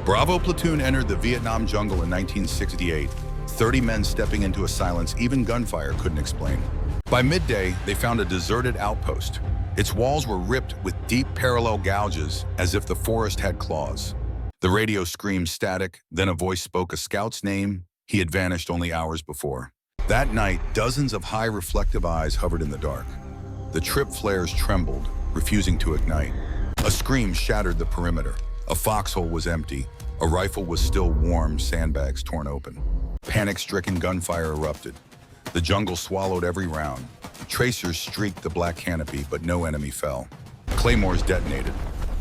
Bravo Platoon entered the Vietnam jungle in 1968, 30 men stepping into a silence even gunfire couldn't explain. By midday, they found a deserted outpost. Its walls were ripped with deep parallel gouges as if the forest had claws. The radio screamed static, then a voice spoke a scout's name. He had vanished only hours before. That night, dozens of high reflective eyes hovered in the dark. The trip flares trembled, refusing to ignite. A scream shattered the perimeter. A foxhole was empty. A rifle was still warm, sandbags torn open. Panic-stricken gunfire erupted. The jungle swallowed every round. Tracers streaked the black canopy, but no enemy fell. Claymores detonated.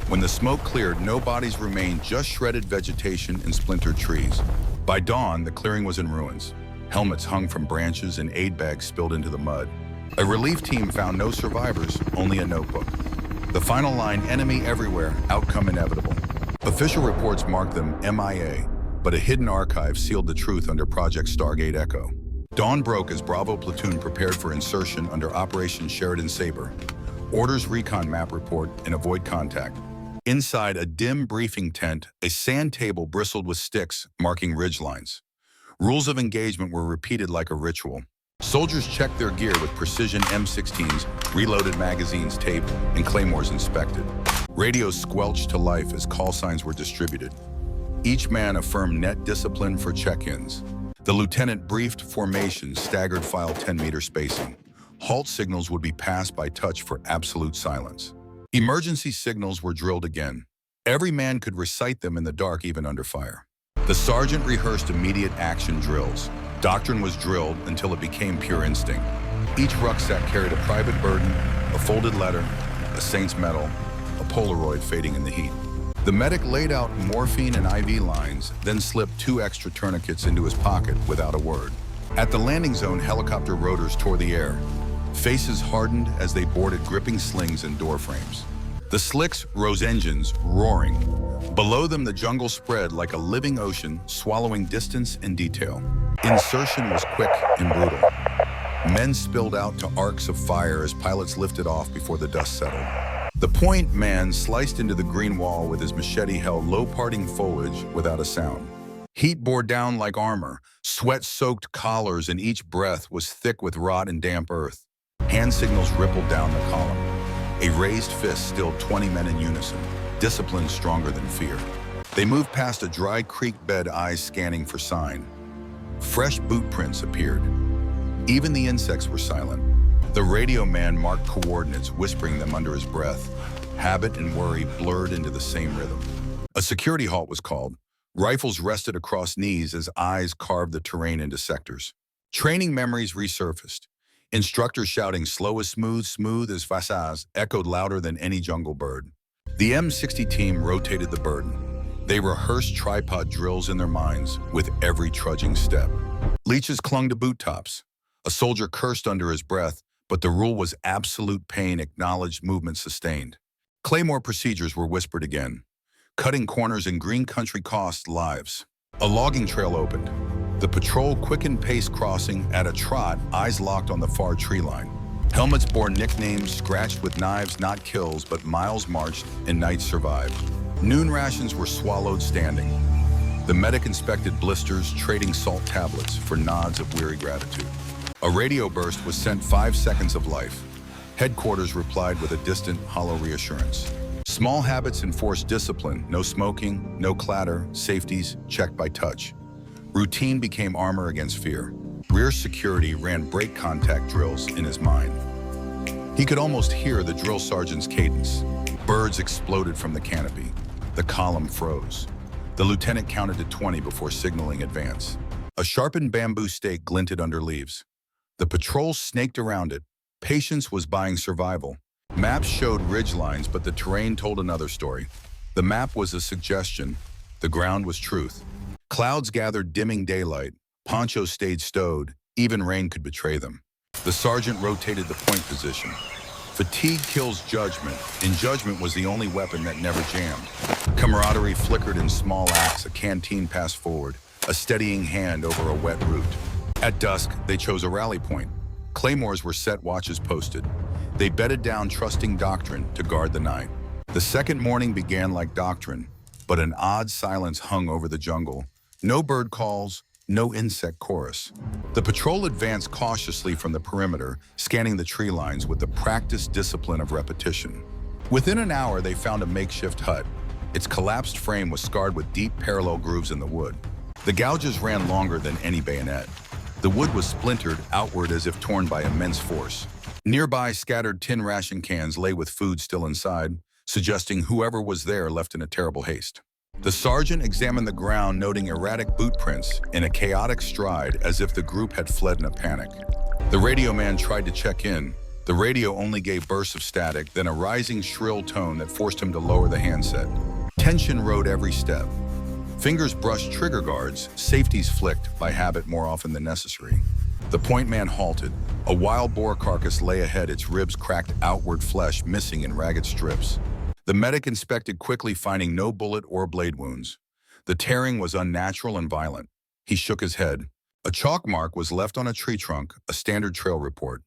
When the smoke cleared, no bodies remained, just shredded vegetation and splintered trees. By dawn, the clearing was in ruins. Helmets hung from branches and aid bags spilled into the mud. A relief team found no survivors, only a notebook. The final line, enemy everywhere, outcome inevitable. Official reports marked them MIA, but a hidden archive sealed the truth under Project Stargate Echo. Dawn broke as Bravo Platoon prepared for insertion under Operation Sheridan Sabre. Orders recon map report and avoid contact. Inside a dim briefing tent, a sand table bristled with sticks marking ridgelines. Rules of engagement were repeated like a ritual. Soldiers checked their gear with precision M16s, reloaded magazines taped, and claymores inspected. Radios squelched to life as call signs were distributed. Each man affirmed net discipline for check-ins. The lieutenant briefed formations, staggered file 10-meter spacing. Halt signals would be passed by touch for absolute silence. Emergency signals were drilled again. Every man could recite them in the dark, even under fire. The sergeant rehearsed immediate action drills. Doctrine was drilled until it became pure instinct. Each rucksack carried a private burden, a folded letter, a saint's medal, a Polaroid fading in the heat. The medic laid out morphine and IV lines, then slipped 2 extra tourniquets into his pocket without a word. At the landing zone, helicopter rotors tore the air. Faces hardened as they boarded gripping slings and door frames. The slicks rose engines, roaring. Below them, the jungle spread like a living ocean, swallowing distance and detail. Insertion was quick and brutal. Men spilled out to arcs of fire as pilots lifted off before the dust settled. The point man sliced into the green wall with his machete held low parting foliage without a sound. Heat bore down like armor, sweat-soaked collars, and each breath was thick with rot and damp earth. Hand signals rippled down the column. A raised fist stilled 20 men in unison, discipline stronger than fear. They moved past a dry creek bed, eyes scanning for sign. Fresh boot prints appeared. Even the insects were silent. The radio man marked coordinates, whispering them under his breath. Habit and worry blurred into the same rhythm. A security halt was called. Rifles rested across knees as eyes carved the terrain into sectors. Training memories resurfaced. Instructors shouting slow as smooth, smooth as Vasaz echoed louder than any jungle bird. The M60 team rotated the burden. They rehearsed tripod drills in their minds with every trudging step. Leeches clung to boot tops. A soldier cursed under his breath, but the rule was absolute pain, acknowledged, movement sustained. Claymore procedures were whispered again. Cutting corners in green country cost lives. A logging trail opened. The patrol quickened pace, crossing at a trot, eyes locked on the far tree line. Helmets bore nicknames scratched with knives, not kills, but miles marched and nights survived. Noon rations were swallowed standing. The medic inspected blisters, trading salt tablets for nods of weary gratitude. A radio burst was sent 5 seconds of life. Headquarters replied with a distant, hollow reassurance. Small habits enforced discipline, no smoking, no clatter, safeties checked by touch. Routine became armor against fear. Rear security ran break contact drills in his mind. He could almost hear the drill sergeant's cadence. Birds exploded from the canopy. The column froze. The lieutenant counted to 20 before signaling advance. A sharpened bamboo stake glinted under leaves. The patrol snaked around it. Patience was buying survival. Maps showed ridgelines, but the terrain told another story. The map was a suggestion. The ground was truth. Clouds gathered, dimming daylight. Ponchos stayed stowed. Even rain could betray them. The sergeant rotated the point position. Fatigue kills judgment, and judgment was the only weapon that never jammed. Camaraderie flickered in small acts. A canteen passed forward, a steadying hand over a wet route. At dusk, they chose a rally point. Claymores were set, watches posted. They bedded down, trusting doctrine to guard the night. The second morning began like doctrine. but an odd silence hung over the jungle. No bird calls, no insect chorus. The patrol advanced cautiously from the perimeter, scanning the tree lines with the practiced discipline of repetition. Within an hour, they found a makeshift hut. Its collapsed frame was scarred with deep parallel grooves in the wood. The gouges ran longer than any bayonet. The wood was splintered outward as if torn by immense force. Nearby, scattered tin ration cans lay with food still inside, suggesting whoever was there left in a terrible haste. The sergeant examined the ground, noting erratic boot prints in a chaotic stride as if the group had fled in a panic. The radio man tried to check in. The radio only gave bursts of static, then a rising shrill tone that forced him to lower the handset. Tension rode every step. Fingers brushed trigger guards, safeties flicked by habit more often than necessary. The point man halted. A wild boar carcass lay ahead, its ribs cracked outward, flesh missing in ragged strips. The medic inspected quickly, finding no bullet or blade wounds. The tearing was unnatural and violent. He shook his head. A chalk mark was left on a tree trunk, a standard trail report.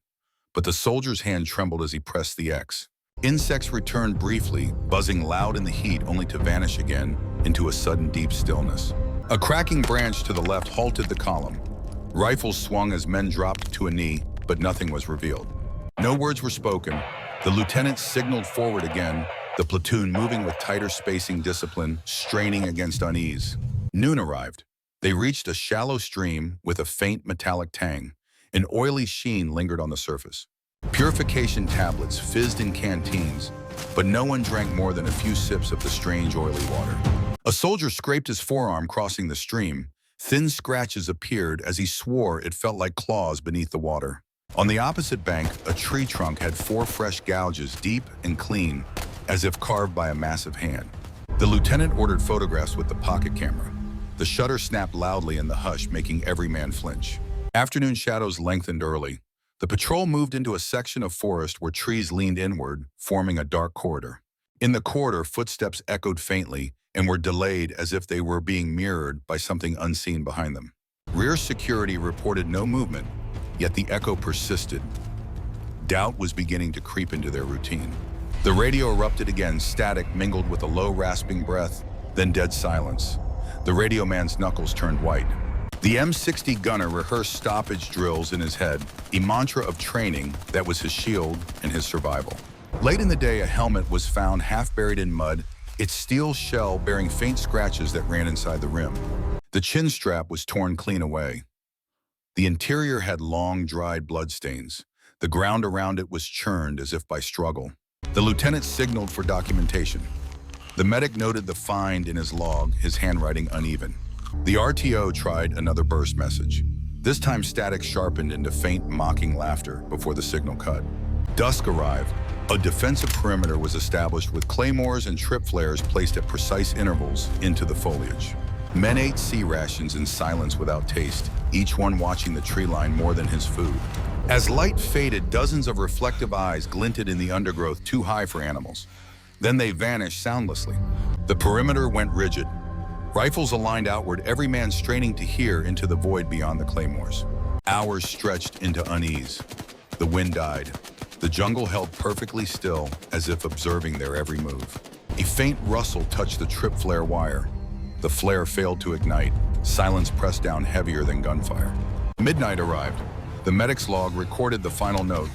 But the soldier's hand trembled as he pressed the X. Insects returned briefly, buzzing loud in the heat, only to vanish again into a sudden deep stillness. A cracking branch to the left halted the column. Rifles swung as men dropped to a knee, but nothing was revealed. No words were spoken. The lieutenant signaled forward again, the platoon moving with tighter spacing discipline, straining against unease. Noon arrived. They reached a shallow stream with a faint metallic tang. An oily sheen lingered on the surface. Purification tablets fizzed in canteens, but no one drank more than a few sips of the strange oily water. A soldier scraped his forearm crossing the stream. Thin scratches appeared as he swore it felt like claws beneath the water. On the opposite bank, a tree trunk had 4 fresh gouges, deep and clean, as if carved by a massive hand. The lieutenant ordered photographs with the pocket camera. The shutter snapped loudly in the hush, making every man flinch. Afternoon shadows lengthened early. The patrol moved into a section of forest where trees leaned inward, forming a dark corridor. In the corridor, footsteps echoed faintly and were delayed as if they were being mirrored by something unseen behind them. Rear security reported no movement, yet the echo persisted. Doubt was beginning to creep into their routine. The radio erupted again, static mingled with a low rasping breath, then dead silence. The radio man's knuckles turned white. The M60 gunner rehearsed stoppage drills in his head, a mantra of training that was his shield and his survival. Late in the day, a helmet was found half buried in mud, its steel shell bearing faint scratches that ran inside the rim. The chin strap was torn clean away. The interior had long, dried bloodstains. The ground around it was churned as if by struggle. The lieutenant signaled for documentation. The medic noted the find in his log, his handwriting uneven. The RTO tried another burst message. This time static sharpened into faint, mocking laughter before the signal cut. Dusk arrived. A defensive perimeter was established with claymores and trip flares placed at precise intervals into the foliage. Men ate sea rations in silence without taste, each one watching the tree line more than his food. As light faded, dozens of reflective eyes glinted in the undergrowth too high for animals. Then they vanished soundlessly. The perimeter went rigid. Rifles aligned outward, every man straining to hear into the void beyond the claymores. Hours stretched into unease. The wind died. The jungle held perfectly still, as if observing their every move. A faint rustle touched the trip flare wire. The flare failed to ignite. Silence pressed down heavier than gunfire. Midnight arrived. The medic's log recorded the final note.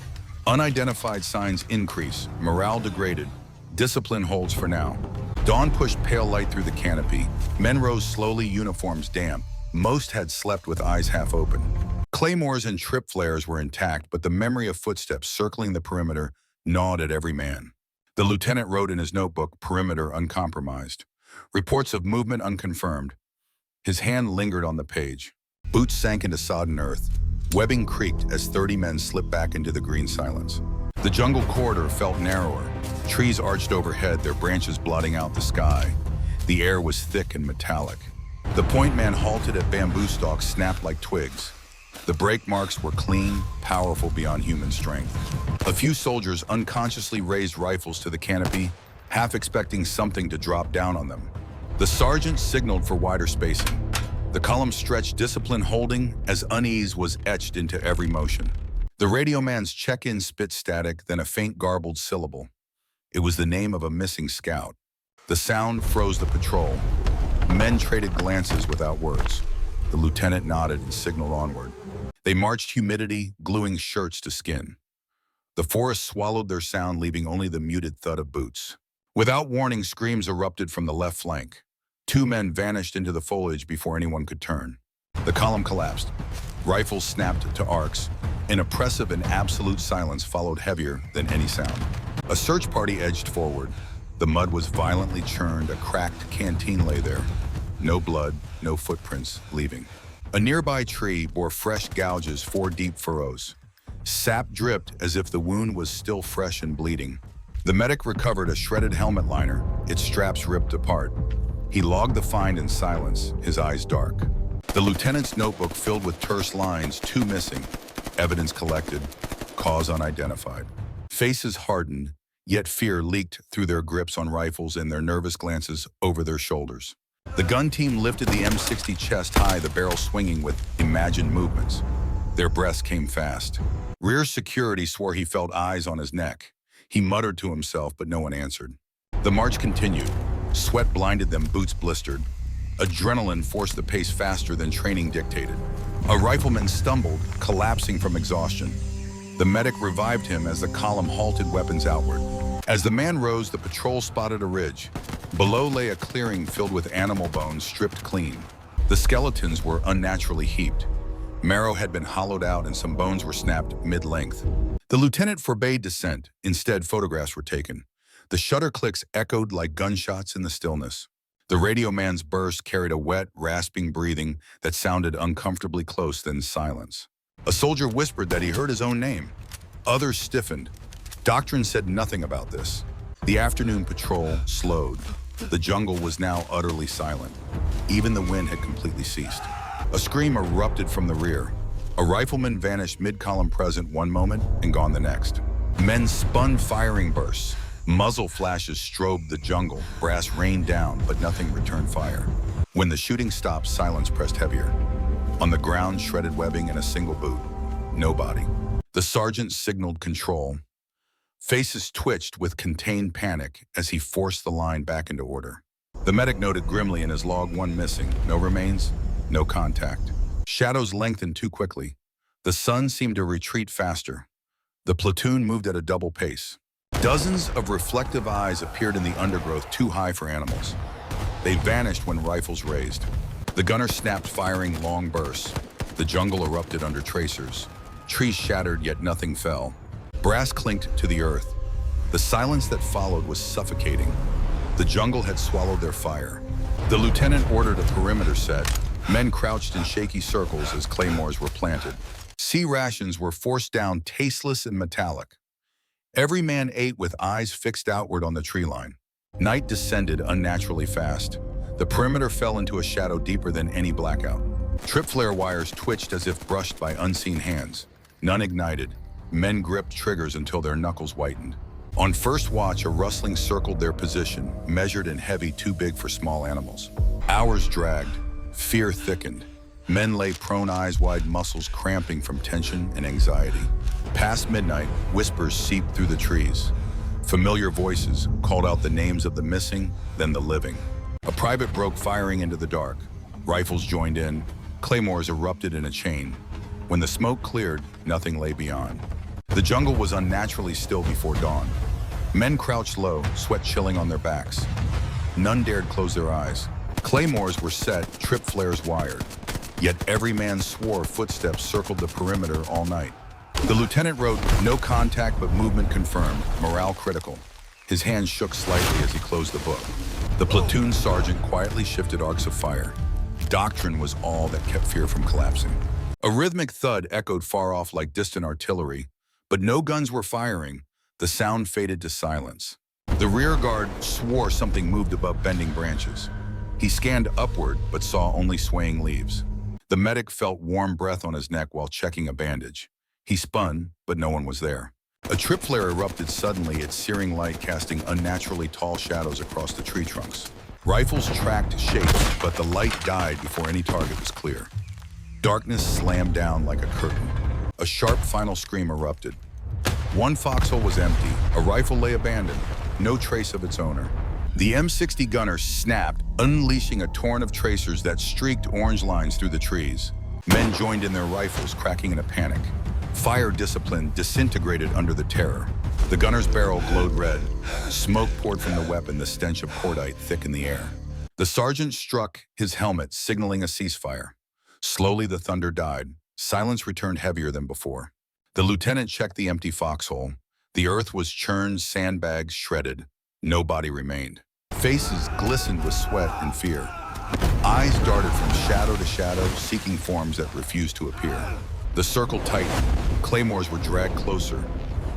Unidentified signs increase, morale degraded. Discipline holds for now. Dawn pushed pale light through the canopy. Men rose slowly, uniforms damp. Most had slept with eyes half open. Claymores and trip flares were intact, but the memory of footsteps circling the perimeter gnawed at every man. The lieutenant wrote in his notebook, perimeter uncompromised. Reports of movement unconfirmed. His hand lingered on the page. Boots sank into sodden earth. Webbing creaked as 30 men slipped back into the green silence. The jungle corridor felt narrower. Trees arched overhead, their branches blotting out the sky. The air was thick and metallic. The point man halted at bamboo stalks snapped like twigs. The brake marks were clean, powerful beyond human strength. A few soldiers unconsciously raised rifles to the canopy, half expecting something to drop down on them. The sergeant signaled for wider spacing. The column stretched, discipline holding, as unease was etched into every motion. The radio man's check-in spit static, then a faint garbled syllable. It was the name of a missing scout. The sound froze the patrol. Men traded glances without words. The lieutenant nodded and signaled onward. They marched humidity, gluing shirts to skin. The forest swallowed their sound, leaving only the muted thud of boots. Without warning, screams erupted from the left flank. Two men vanished into the foliage before anyone could turn. The column collapsed. Rifles snapped to arcs. An oppressive and absolute silence followed, heavier than any sound. A search party edged forward. The mud was violently churned. A cracked canteen lay there. No blood, no footprints leaving. A nearby tree bore fresh gouges, 4 deep furrows. Sap dripped as if the wound was still fresh and bleeding. The medic recovered a shredded helmet liner, its straps ripped apart. He logged the find in silence, his eyes dark. The lieutenant's notebook filled with terse lines, 2 missing. Evidence collected, cause unidentified. Faces hardened, yet fear leaked through their grips on rifles and their nervous glances over their shoulders. The gun team lifted the M60 chest high, the barrel swinging with imagined movements. Their breaths came fast. Rear security swore he felt eyes on his neck. He muttered to himself, but no one answered. The march continued. Sweat blinded them, boots blistered. Adrenaline forced the pace faster than training dictated. A rifleman stumbled, collapsing from exhaustion. The medic revived him as the column halted, weapons outward. As the man rose, the patrol spotted a ridge. Below lay a clearing filled with animal bones stripped clean. The skeletons were unnaturally heaped. Marrow had been hollowed out and some bones were snapped mid-length. The lieutenant forbade descent. Instead, photographs were taken. The shutter clicks echoed like gunshots in the stillness. The radio man's burst carried a wet, rasping breathing that sounded uncomfortably close, then silence. A soldier whispered that he heard his own name. Others stiffened. Doctrine said nothing about this. The afternoon patrol slowed. The jungle was now utterly silent. Even the wind had completely ceased. A scream erupted from the rear. A rifleman vanished mid-column, present one moment and gone the next. Men spun, firing bursts. Muzzle flashes strobed the jungle. Brass rained down, but nothing returned fire. When the shooting stopped, silence pressed heavier. On the ground, shredded webbing and a single boot. Nobody. The sergeant signaled control. Faces twitched with contained panic as he forced the line back into order. The medic noted grimly in his log, 1 missing. No remains, no contact. Shadows lengthened too quickly. The sun seemed to retreat faster. The platoon moved at a double pace. Dozens of reflective eyes appeared in the undergrowth, too high for animals. They vanished when rifles raised. The gunner snapped, firing long bursts. The jungle erupted under tracers. Trees shattered, yet nothing fell. Brass clinked to the earth. The silence that followed was suffocating. The jungle had swallowed their fire. The lieutenant ordered a perimeter set. Men crouched in shaky circles as claymores were planted. Sea rations were forced down, tasteless and metallic. Every man ate with eyes fixed outward on the tree line. Night descended unnaturally fast. The perimeter fell into a shadow deeper than any blackout. Trip flare wires twitched as if brushed by unseen hands. None ignited. Men gripped triggers until their knuckles whitened. On first watch, a rustling circled their position, measured and heavy, too big for small animals. Hours dragged. Fear thickened. Men lay prone, eyes wide, muscles cramping from tension and anxiety. Past midnight, whispers seeped through the trees. Familiar voices called out the names of the missing, then the living. A private broke, firing into the dark. Rifles joined in. Claymores erupted in a chain. When the smoke cleared, nothing lay beyond. The jungle was unnaturally still before dawn. Men crouched low, sweat chilling on their backs. None dared close their eyes. Claymores were set, trip flares wired. Yet every man swore footsteps circled the perimeter all night. The lieutenant wrote, "No contact, but movement confirmed. Morale critical." His hands shook slightly as he closed the book. The platoon sergeant quietly shifted arcs of fire. Doctrine was all that kept fear from collapsing. A rhythmic thud echoed far off like distant artillery, but no guns were firing. The sound faded to silence. The rear guard swore something moved above bending branches. He scanned upward, but saw only swaying leaves. The medic felt warm breath on his neck while checking a bandage. He spun, but no one was there. A trip flare erupted suddenly, its searing light casting unnaturally tall shadows across the tree trunks. Rifles tracked shapes, but the light died before any target was clear. Darkness slammed down like a curtain. A sharp final scream erupted. One foxhole was empty. A rifle lay abandoned, no trace of its owner. The M60 gunner snapped, unleashing a torrent of tracers that streaked orange lines through the trees. Men joined in their rifles, cracking in a panic. Fire discipline disintegrated under the terror. The gunner's barrel glowed red. Smoke poured from the weapon, the stench of cordite thick in the air. The sergeant struck his helmet, signaling a ceasefire. Slowly the thunder died. Silence returned heavier than before. The lieutenant checked the empty foxhole. The earth was churned, sandbags shredded. No body remained. Faces glistened with sweat and fear. Eyes darted from shadow to shadow, seeking forms that refused to appear. The circle tightened. Claymores were dragged closer.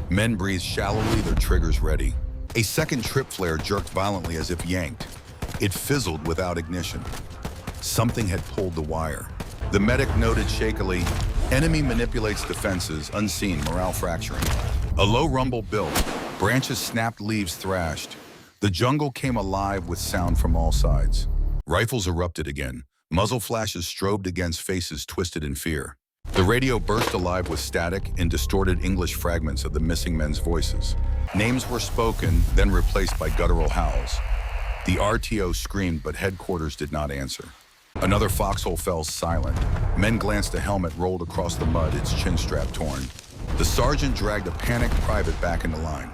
Men breathed shallowly, their triggers ready. A second trip flare jerked violently as if yanked. It fizzled without ignition. Something had pulled the wire. The medic noted shakily, "Enemy manipulates defenses, unseen, morale fracturing." A low rumble built. Branches snapped, leaves thrashed. The jungle came alive with sound from all sides. Rifles erupted again. Muzzle flashes strobed against faces twisted in fear. The radio burst alive with static and distorted English fragments of the missing men's voices. Names were spoken, then replaced by guttural howls. The RTO screamed, but headquarters did not answer. Another foxhole fell silent. Men glanced a helmet rolled across the mud, its chin strap torn. The sergeant dragged a panicked private back into line.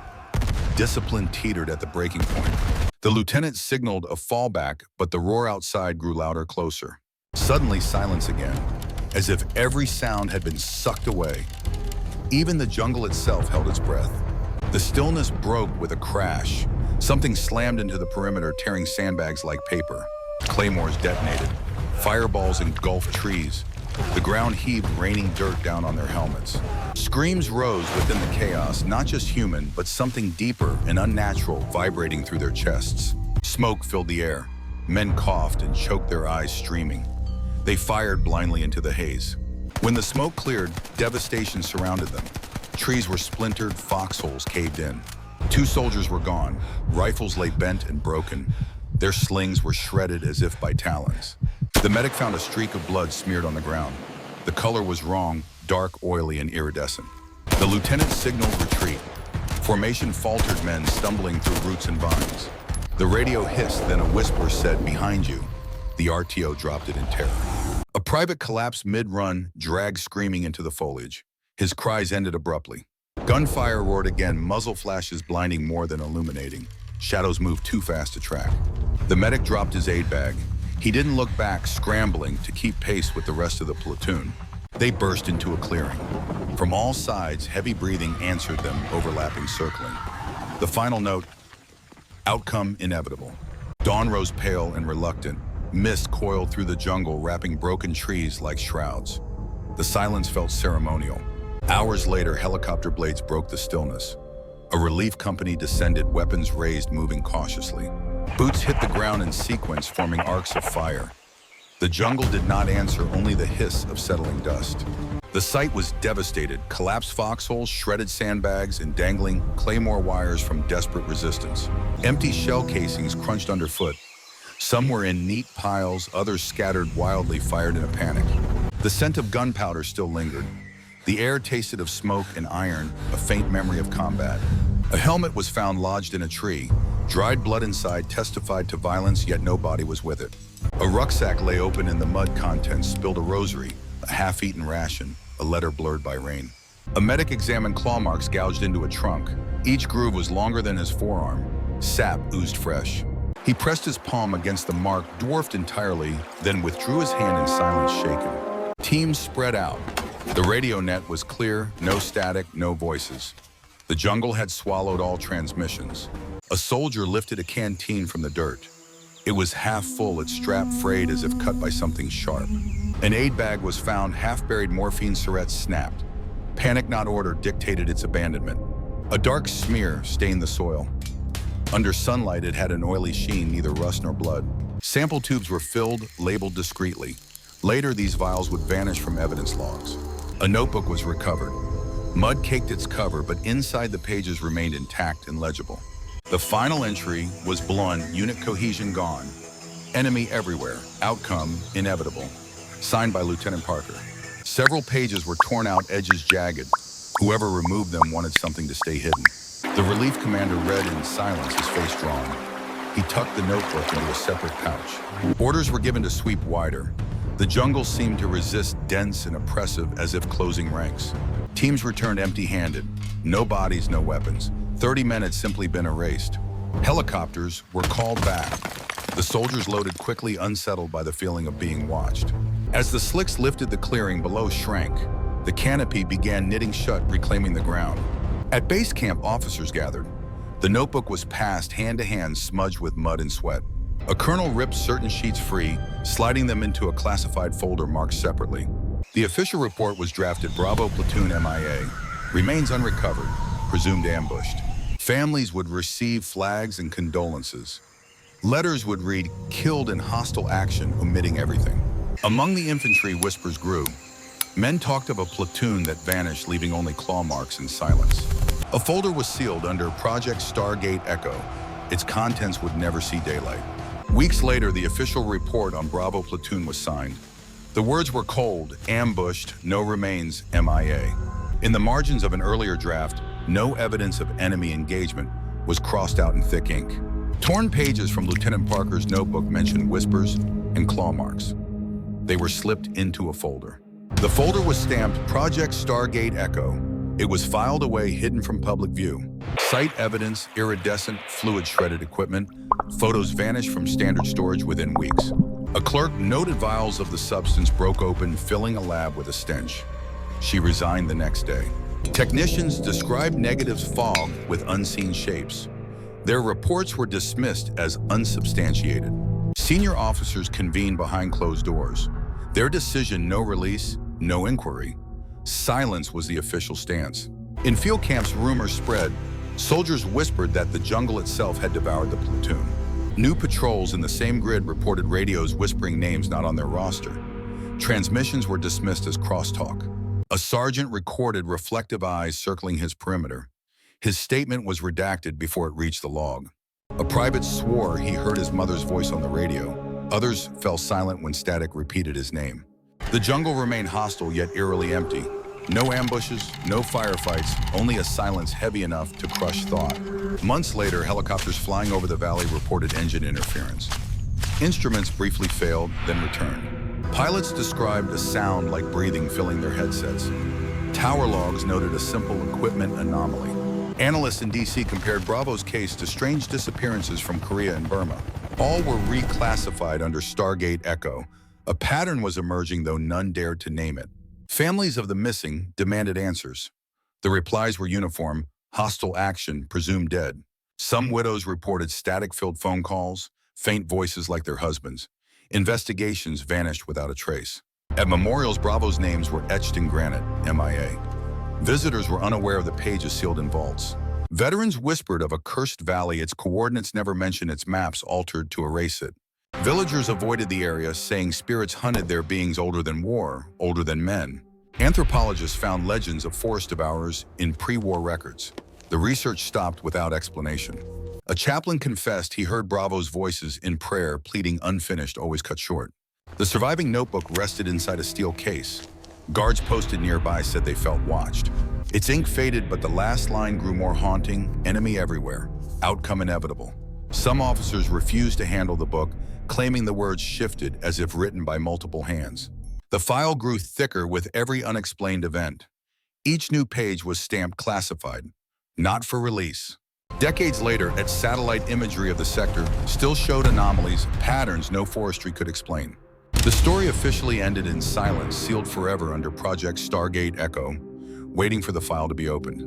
Discipline teetered at the breaking point. The lieutenant signaled a fallback, but the roar outside grew louder, closer. Suddenly, silence again, as if every sound had been sucked away. Even the jungle itself held its breath. The stillness broke with a crash. Something slammed into the perimeter, tearing sandbags like paper. Claymores detonated. Fireballs engulfed trees. The ground heaved, raining dirt down on their helmets. Screams rose within the chaos, not just human, but something deeper and unnatural vibrating through their chests. Smoke filled the air. Men coughed and choked, their eyes streaming. They fired blindly into the haze. When the smoke cleared, devastation surrounded them. Trees were splintered, foxholes caved in. 2 soldiers were gone. Rifles lay bent and broken. Their slings were shredded as if by talons. The medic found a streak of blood smeared on the ground. The color was wrong, dark, oily, and iridescent. The lieutenant signaled retreat. Formation faltered, men stumbling through roots and vines. The radio hissed, then a whisper said, "Behind you." The RTO dropped it in terror. A private collapsed mid-run, dragged screaming into the foliage. His cries ended abruptly. Gunfire roared again, muzzle flashes blinding more than illuminating. Shadows moved too fast to track. The medic dropped his aid bag. He didn't look back, scrambling to keep pace with the rest of the platoon. They burst into a clearing. From all sides, heavy breathing answered them, overlapping, circling. The final note, outcome inevitable. Dawn rose pale and reluctant. Mist coiled through the jungle, wrapping broken trees like shrouds. The silence felt ceremonial. Hours later, helicopter blades broke the stillness. A relief company descended, weapons raised, moving cautiously. Boots hit the ground in sequence, forming arcs of fire. The jungle did not answer, only the hiss of settling dust. The site was devastated, collapsed foxholes, shredded sandbags, and dangling claymore wires from desperate resistance. Empty shell casings crunched underfoot. Some were in neat piles, others scattered wildly, fired in a panic. The scent of gunpowder still lingered. The air tasted of smoke and iron, a faint memory of combat. A helmet was found lodged in a tree. Dried blood inside testified to violence, yet no body was with it. A rucksack lay open in the mud, contents spilled a rosary, a half-eaten ration, a letter blurred by rain. A medic examined claw marks gouged into a trunk. Each groove was longer than his forearm. Sap oozed fresh. He pressed his palm against the mark, dwarfed entirely, then withdrew his hand in silence, shaken. Teams spread out. The radio net was clear, no static, no voices. The jungle had swallowed all transmissions. A soldier lifted a canteen from the dirt. It was half full, its strap frayed as if cut by something sharp. An aid bag was found, half-buried morphine syringe snapped. Panic not order dictated its abandonment. A dark smear stained the soil. Under sunlight, it had an oily sheen, neither rust nor blood. Sample tubes were filled, labeled discreetly. Later, these vials would vanish from evidence logs. A notebook was recovered. Mud caked its cover, but inside the pages remained intact and legible. The final entry was blunt, unit cohesion gone. Enemy everywhere, outcome inevitable. Signed by Lieutenant Parker. Several pages were torn out, edges jagged. Whoever removed them wanted something to stay hidden. The relief commander read in silence, his face drawn. He tucked the notebook into a separate pouch. Orders were given to sweep wider. The jungle seemed to resist, dense and oppressive, as if closing ranks. Teams returned empty-handed. No bodies, no weapons. 30 men had simply been erased. Helicopters were called back. The soldiers loaded quickly, unsettled by the feeling of being watched. As the slicks lifted, the clearing below shrank. The canopy began knitting shut, reclaiming the ground. At base camp, officers gathered. The notebook was passed hand to hand, smudged with mud and sweat. A colonel ripped certain sheets free, sliding them into a classified folder marked separately. The official report was drafted: Bravo Platoon MIA. Remains unrecovered, presumed ambushed. Families would receive flags and condolences. Letters would read, killed in hostile action, omitting everything. Among the infantry, whispers grew. Men talked of a platoon that vanished, leaving only claw marks and silence. A folder was sealed under Project Stargate Echo. Its contents would never see daylight. Weeks later, the official report on Bravo Platoon was signed. The words were cold: ambushed, no remains, MIA. In the margins of an earlier draft, no evidence of enemy engagement was crossed out in thick ink. Torn pages from Lieutenant Parker's notebook mentioned whispers and claw marks. They were slipped into a folder. The folder was stamped Project Stargate Echo. It was filed away, hidden from public view. Site evidence, iridescent, fluid-shredded equipment. Photos vanished from standard storage within weeks. A clerk noted vials of the substance broke open, filling a lab with a stench. She resigned the next day. Technicians described negatives fogged with unseen shapes. Their reports were dismissed as unsubstantiated. Senior officers convened behind closed doors. Their decision: no release, no inquiry. Silence was the official stance. In field camps, rumors spread. Soldiers whispered that the jungle itself had devoured the platoon. New patrols in the same grid reported radios whispering names not on their roster. Transmissions were dismissed as crosstalk. A sergeant recorded reflective eyes circling his perimeter. His statement was redacted before it reached the log. A private swore he heard his mother's voice on the radio. Others fell silent when static repeated his name. The jungle remained hostile yet eerily empty. No ambushes, no firefights, only a silence heavy enough to crush thought. Months later, helicopters flying over the valley reported engine interference. Instruments briefly failed, then returned. Pilots described a sound like breathing filling their headsets. Tower logs noted a simple equipment anomaly. Analysts in D.C. compared Bravo's case to strange disappearances from Korea and Burma. All were reclassified under Stargate Echo. A pattern was emerging, though none dared to name it. Families of the missing demanded answers. The replies were uniform: hostile action, presumed dead. Some widows reported static-filled phone calls, faint voices like their husbands. Investigations vanished without a trace. At memorials, Bravo's names were etched in granite, MIA. Visitors were unaware of the pages sealed in vaults. Veterans whispered of a cursed valley, its coordinates never mentioned, its maps altered to erase it. Villagers avoided the area, saying spirits hunted their beings older than war, older than men. Anthropologists found legends of forest devourers in pre-war records. The research stopped without explanation. A chaplain confessed he heard Bravo's voices in prayer, pleading unfinished, always cut short. The surviving notebook rested inside a steel case. Guards posted nearby said they felt watched. Its ink faded, but the last line grew more haunting: enemy everywhere, outcome inevitable. Some officers refused to handle the book, claiming the words shifted as if written by multiple hands. The file grew thicker with every unexplained event. Each new page was stamped classified, not for release. Decades later, satellite imagery of the sector still showed anomalies, patterns no forestry could explain. The story officially ended in silence, sealed forever under Project Stargate Echo, waiting for the file to be opened.